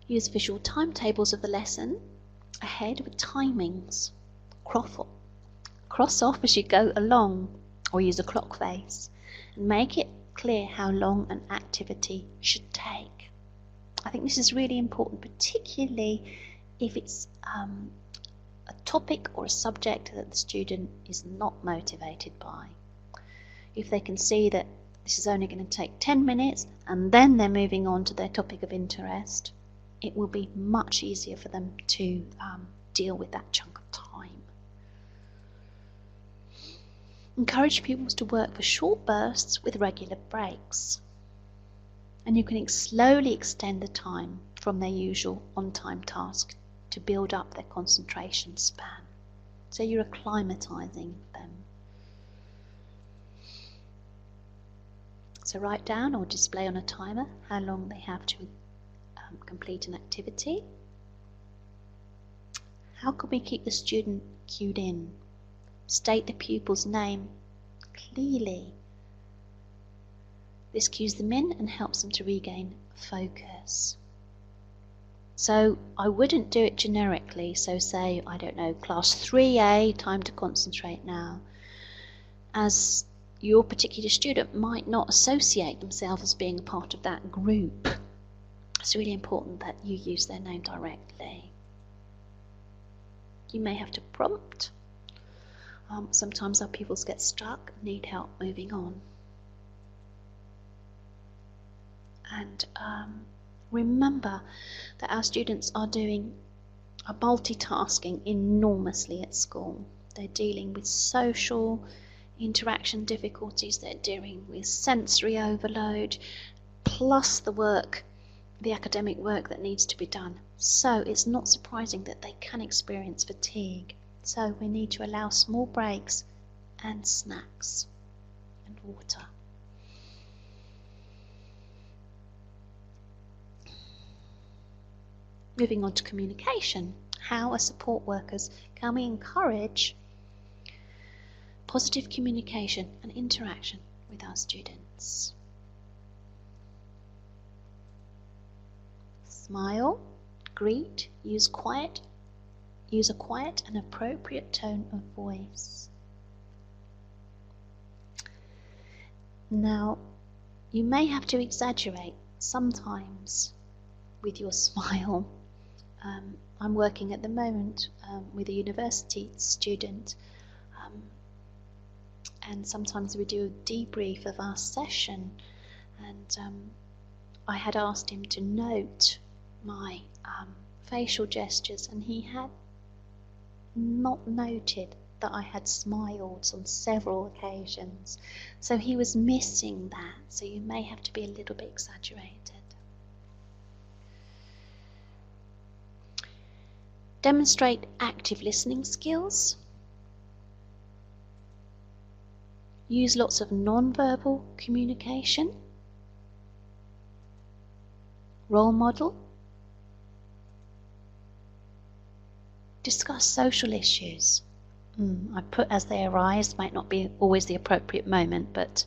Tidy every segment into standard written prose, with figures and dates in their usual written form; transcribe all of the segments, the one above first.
Use visual timetables of the lesson ahead with timings. Cross off as you go along, or use a clock face, and make it clear how long an activity should take. I think this is really important, particularly if it's a topic or a subject that the student is not motivated by. If they can see that this is only going to take 10 minutes and then they're moving on to their topic of interest, it will be much easier for them to deal with that chunk of time. Encourage pupils to work for short bursts with regular breaks. And you can slowly extend the time from their usual on-time task to build up their concentration span. So you're acclimatizing them. So write down or display on a timer how long they have to complete an activity. How can we keep the student cued in? State the pupil's name clearly. This cues them in and helps them to regain focus. So I wouldn't do it generically, so say, I don't know, class 3A, time to concentrate now, as your particular student might not associate themselves as being a part of that group. It's really important that you use their name directly. You may have to prompt. Sometimes our pupils get stuck, need help moving on. And remember that our students are multitasking enormously at school. They're dealing with social interaction difficulties, they're dealing with sensory overload, plus the academic work that needs to be done. So it's not surprising that they can experience fatigue. So we need to allow small breaks and snacks and water. Moving on to communication. How as support workers can we encourage positive communication and interaction with our students? Smile, greet, use a quiet and appropriate tone of voice. Now, you may have to exaggerate sometimes with your smile. I'm working at the moment with a university student, and sometimes we do a debrief of our session, and I had asked him to note my facial gestures, and he had not noted that I had smiled on several occasions, so he was missing that. So you may have to be a little bit exaggerated. Demonstrate active listening skills. Use lots of non-verbal communication. Role model. Discuss social issues. I put as they arise, might not be always the appropriate moment, but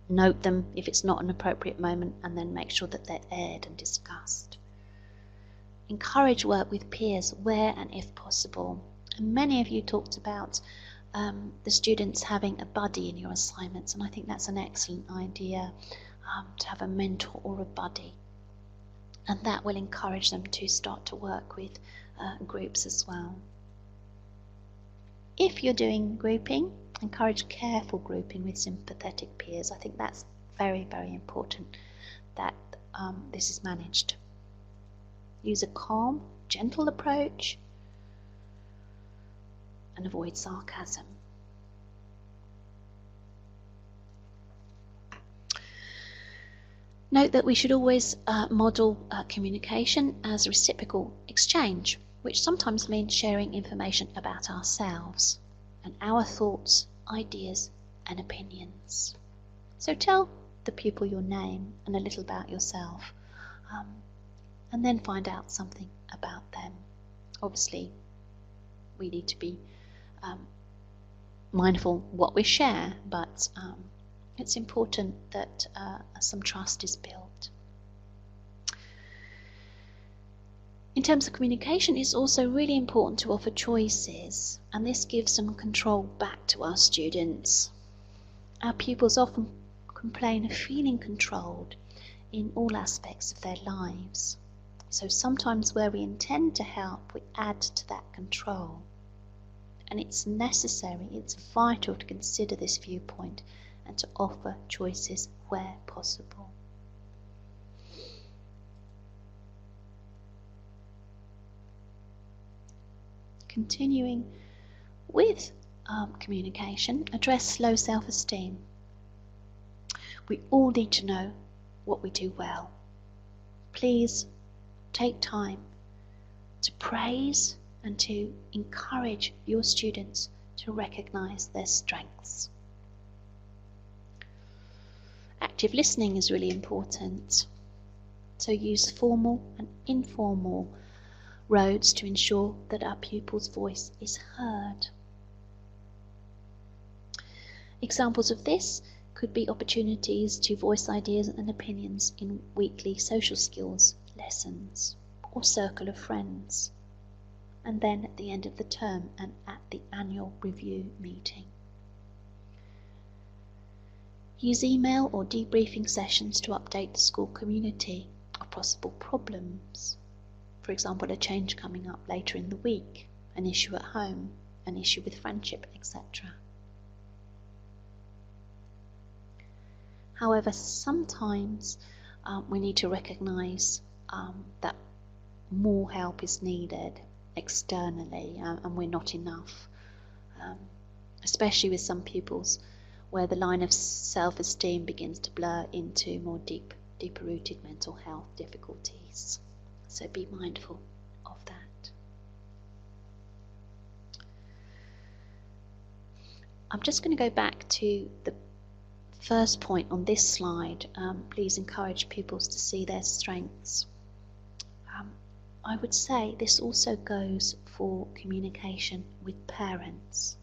note them if it's not an appropriate moment, and then make sure that they're aired and discussed. Encourage work with peers where and if possible. And many of you talked about the students having a buddy in your assignments, and I think that's an excellent idea, to have a mentor or a buddy. And that will encourage them to start to work with groups as well. If you're doing grouping, encourage careful grouping with sympathetic peers. I think that's very, very important that this is managed. Use a calm, gentle approach and avoid sarcasm. Note that we should always model communication as reciprocal exchange, which sometimes means sharing information about ourselves and our thoughts, ideas and opinions. So tell the pupil your name and a little about yourself, and then find out something about them. Obviously, we need to be mindful what we share, but it's important that some trust is built. In terms of communication, it's also really important to offer choices, and this gives some control back to our students. Our pupils often complain of feeling controlled in all aspects of their lives. So sometimes where we intend to help, we add to that control. And it's necessary, it's vital to consider this viewpoint and to offer choices where possible. Continuing with communication, address low self-esteem. We all need to know what we do well. Please take time to praise and to encourage your students to recognize their strengths. Active listening is really important. So use formal and informal roads to ensure that our pupil's voice is heard. Examples of this could be opportunities to voice ideas and opinions in weekly social skills lessons or circle of friends, and then at the end of the term and at the annual review meeting. Use email or debriefing sessions to update the school community of possible problems. For example, a change coming up later in the week, an issue at home, an issue with friendship, etc. However, sometimes we need to recognise that more help is needed externally and we're not enough, especially with some pupils where the line of self-esteem begins to blur into more deeper-rooted mental health difficulties. So be mindful of that. I'm just going to go back to the first point on this slide. Please encourage pupils to see their strengths. I would say this also goes for communication with parents.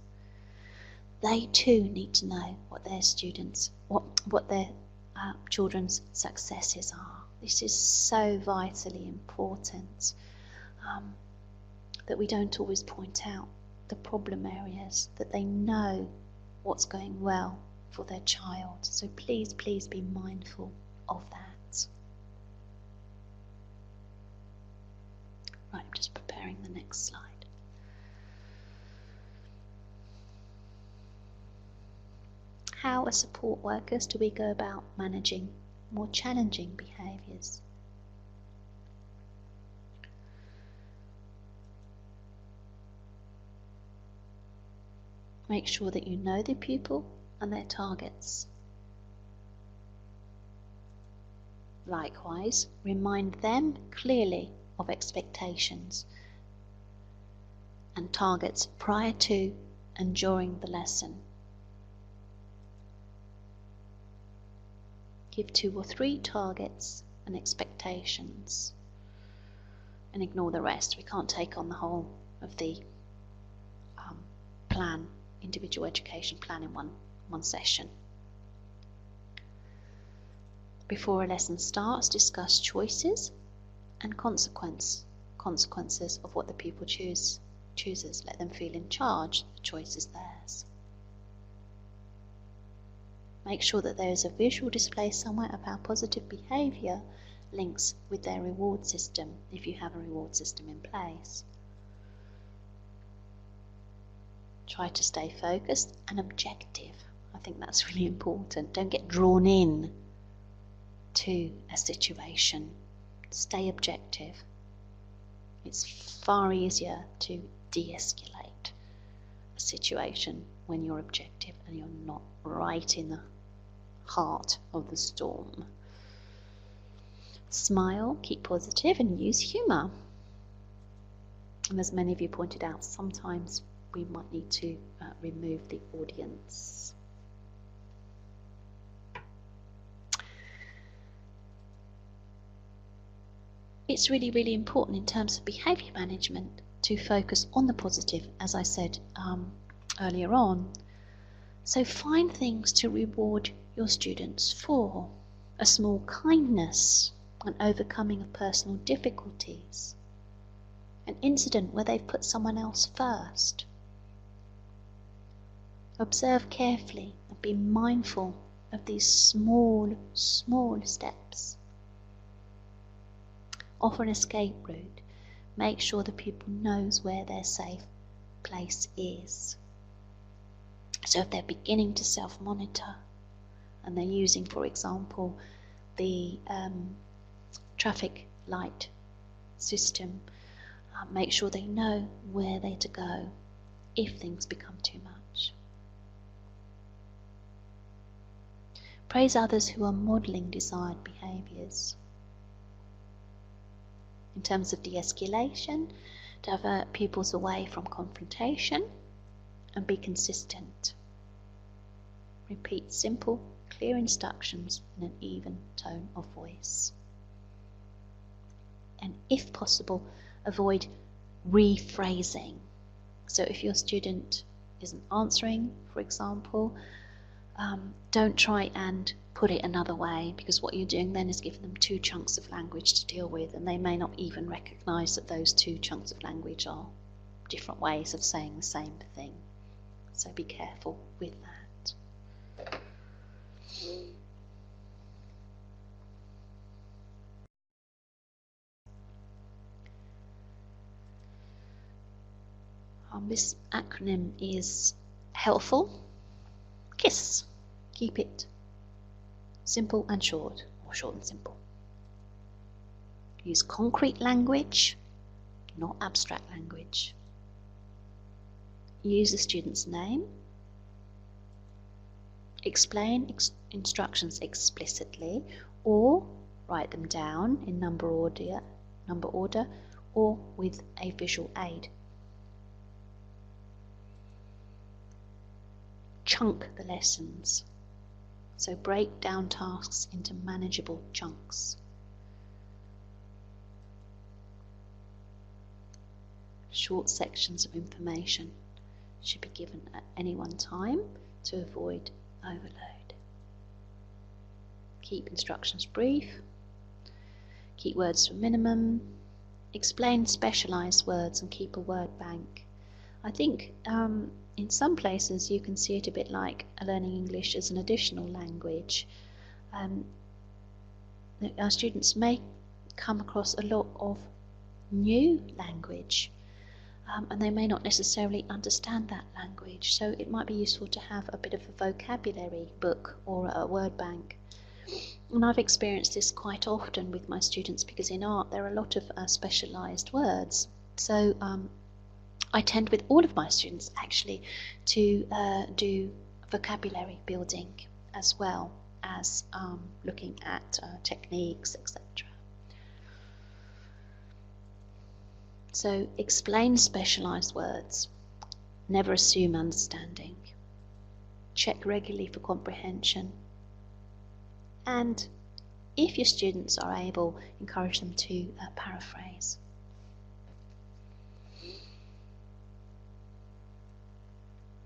They too need to know what their students, what their children's successes are. This is so vitally important that we don't always point out the problem areas, that they know what's going well for their child. So please, please be mindful of that. Right, I'm just preparing the next slide. How as support workers do we go about managing more challenging behaviours? Make sure that you know the pupil and their targets. Likewise, remind them clearly of expectations and targets prior to and during the lesson. Give 2 or 3 targets and expectations and ignore the rest. We can't take on the whole of the individual education plan in one session. Before a lesson starts, discuss choices and consequences of what the pupil chooses. Let them feel in charge. The choice is theirs. Make sure that there is a visual display somewhere of how positive behaviour links with their reward system, if you have a reward system in place. Try to stay focused and objective. I think that's really important. Don't get drawn in to a situation. Stay objective. It's far easier to de-escalate a situation when you're objective and you're not right in the heart of the storm. Smile, keep positive, and use humour. And as many of you pointed out, sometimes we might need to remove the audience. It's really, really important in terms of behaviour management to focus on the positive, as I said earlier on. So find things to reward your students for. A small kindness, an overcoming of personal difficulties, an incident where they've put someone else first. Observe carefully and be mindful of these small steps. Offer an escape route. Make sure the pupil knows where their safe place is. So if they're beginning to self-monitor and they're using, for example, the traffic light system, make sure they know where they're to go if things become too much. Praise others who are modelling desired behaviours. In terms of de-escalation, divert pupils away from confrontation and be consistent. Repeat simple, clear instructions in an even tone of voice. And if possible, avoid rephrasing. So if your student isn't answering, for example, don't try and put it another way, because what you're doing then is giving them two chunks of language to deal with, and they may not even recognise that those two chunks of language are different ways of saying the same thing. So be careful with that. This acronym is helpful. KISS. Keep it simple and short, or short and simple. Use concrete language, not abstract language. Use the student's name. Explain instructions explicitly, or write them down in number order, or with a visual aid. Chunk the lessons. So break down tasks into manageable chunks. Short sections of information should be given at any one time to avoid overload. Keep instructions brief. Keep words to a minimum. Explain specialised words and keep a word bank. I think in some places you can see it a bit like learning English as an additional language. Our students may come across a lot of new language, and they may not necessarily understand that language, so it might be useful to have a bit of a vocabulary book or a word bank. And I've experienced this quite often with my students, because in art there are a lot of specialised words. So I tend with all of my students actually to do vocabulary building as well as looking at techniques, etc. So explain specialised words. Never assume understanding. Check regularly for comprehension. And if your students are able, encourage them to paraphrase.